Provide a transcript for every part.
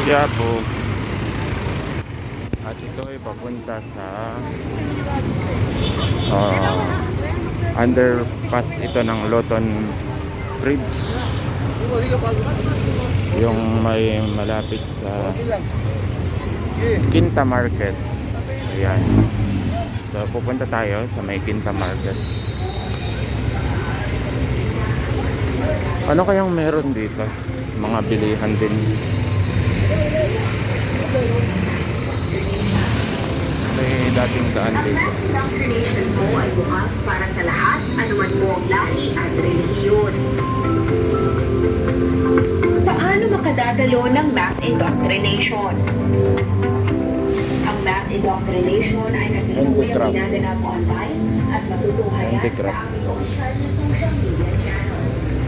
Quiapo. At ito ay papunta sa underpass ito ng Loton Bridge, yung may malapit sa Quinta Market. Ayan, so pupunta tayo sa may Quinta Market. Ano kayang meron dito? Mga bilihan din. May dating daan Ang dito. mass indoctrination po ay bukas para sa lahat, anuman po ang lahi at relihiyon. Paano makadadalo ng mass indoctrination? Ang mass indoctrination ay kasalukuyang ginaganap online at matutunghayan sa aming opisyal na social media channels.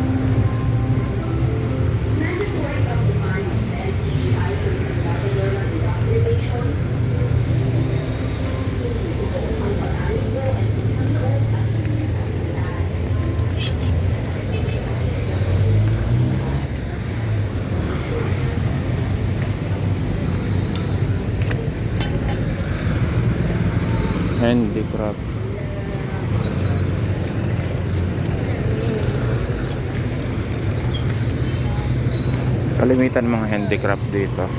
Mandatory bang umanong sa NCGI ang isang batalo ng indoctrination? Handicraft. Kalimitan mga handicraft dito.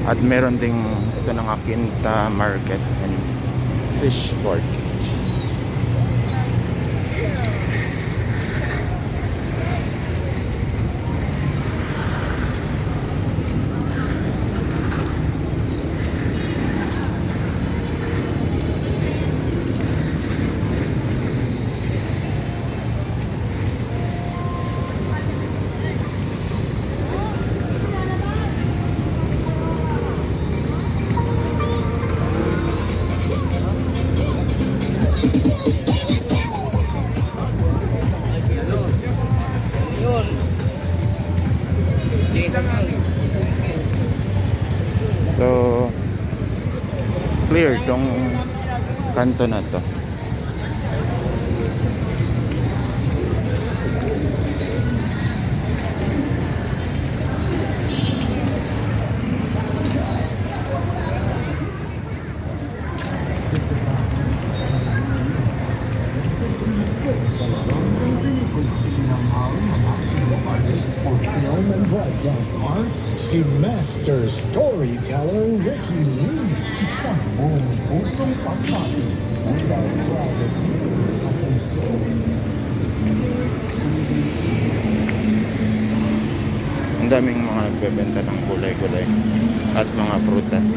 At meron ding ito ng Quinta Market and Fish Port. So clear tong kanto na to. Sa larangan ng pelikula, itinanghal na national artist for film and broadcast arts, si Master Storyteller Ricky Lee. Isang buong pusong pagbati. We are proud of you, Kapuso. Ang daming mga nagbebenta ng gulay-gulay at mga prutas.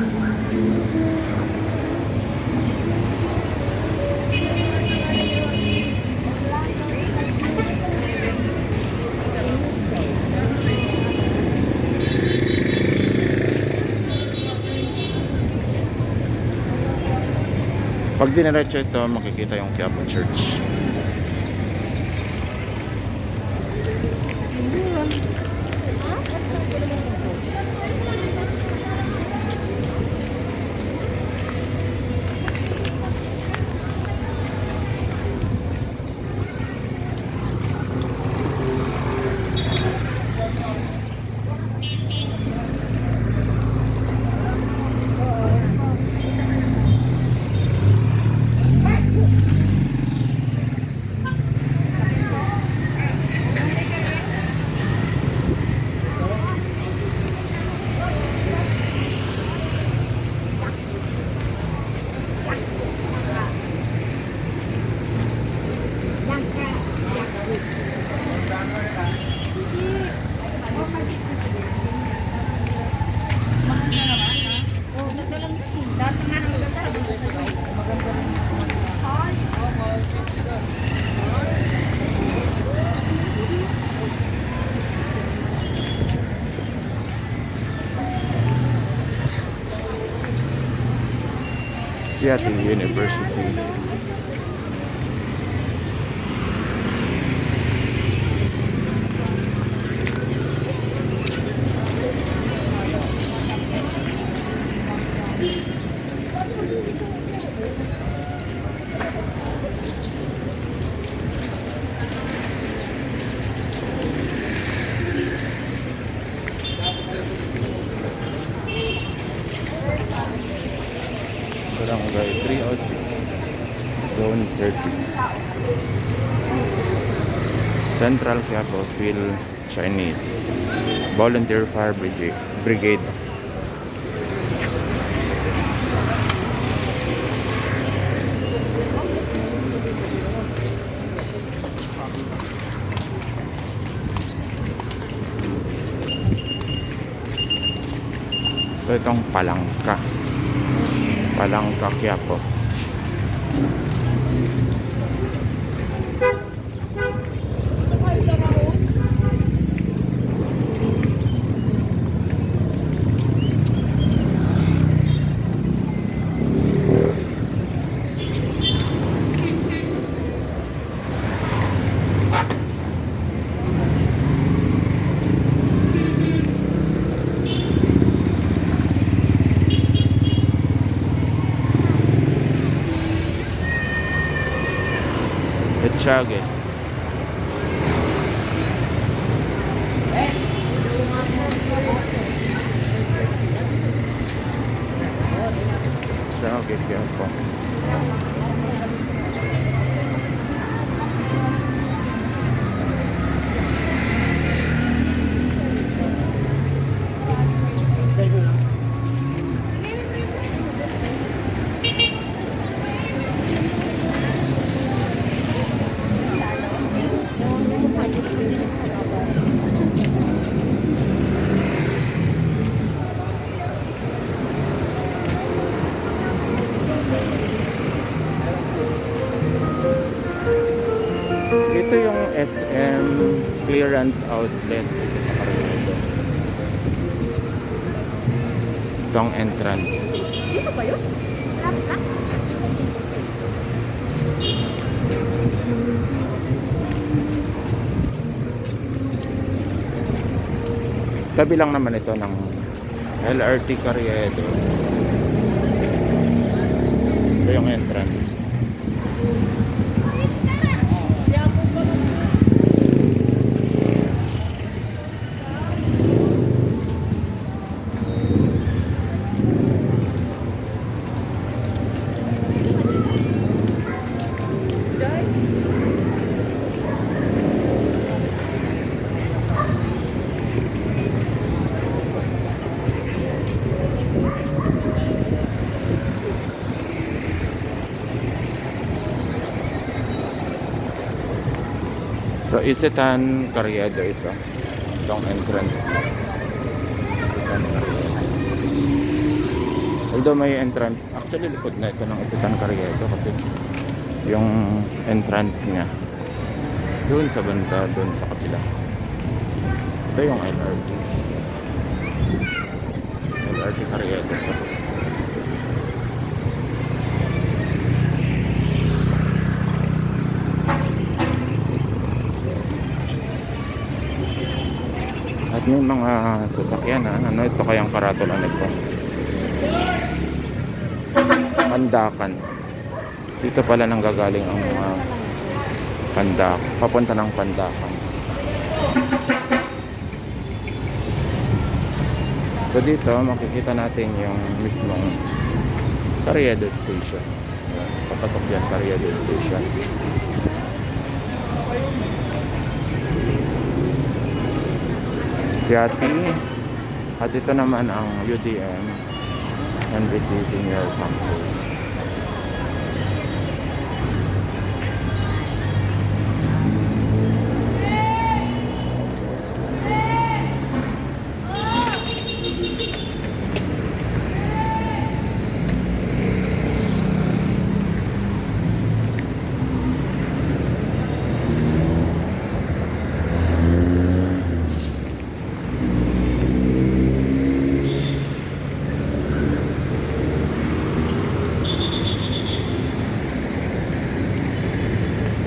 Pag diniretso ito, makikita yung Quiapo Church. Yati University. Zone 30. Central Quiapo Phil Chinese Volunteer Fire Brigade. So itong Palangka Quiapo. Etchage. Etchage Quiapo. Ito yung SM clearance outlet dito sa Carriedo. Itong entrance. Dito ba yun? Malapit na? Tabi lang naman ito ng LRT Carriedo. Ito yung entrance. So, Isitan Carriedo ito. Itong entrance. Isitan Carriedo. Although may entrance, actually likod na ito ng Isitan Carriedo kasi yung entrance niya doon sa banda, doon sa kapila. Ito yung LRT. LRT Carriedo ito. At may mga sasakyan ha. Ano ito kayang karatula nito? Pandakan. Dito pala nanggagaling ang mga papunta ng Pandakan. So dito makikita natin yung mismong Carriedo Station. Papasok yan Carriedo Station. Yati. At ito naman ang UDM NBC Senior Campus.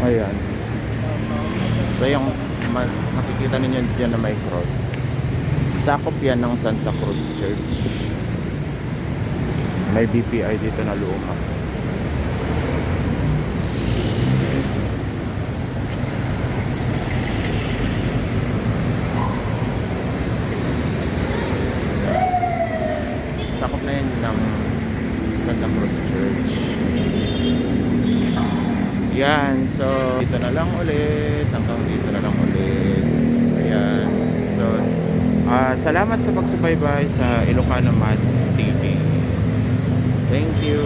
Ayan. So yung makikita ninyo dyan na may cross. Sakop yan ng Santa Cruz Church. May BPI dito na luma. Sakop na yan ng Santa Cruz Church. Yan, so dito na lang ulit. Hanggang dito na lang ulit. Ayan. So, salamat sa pagsubaybay sa Ilocano Mad TV. Thank you.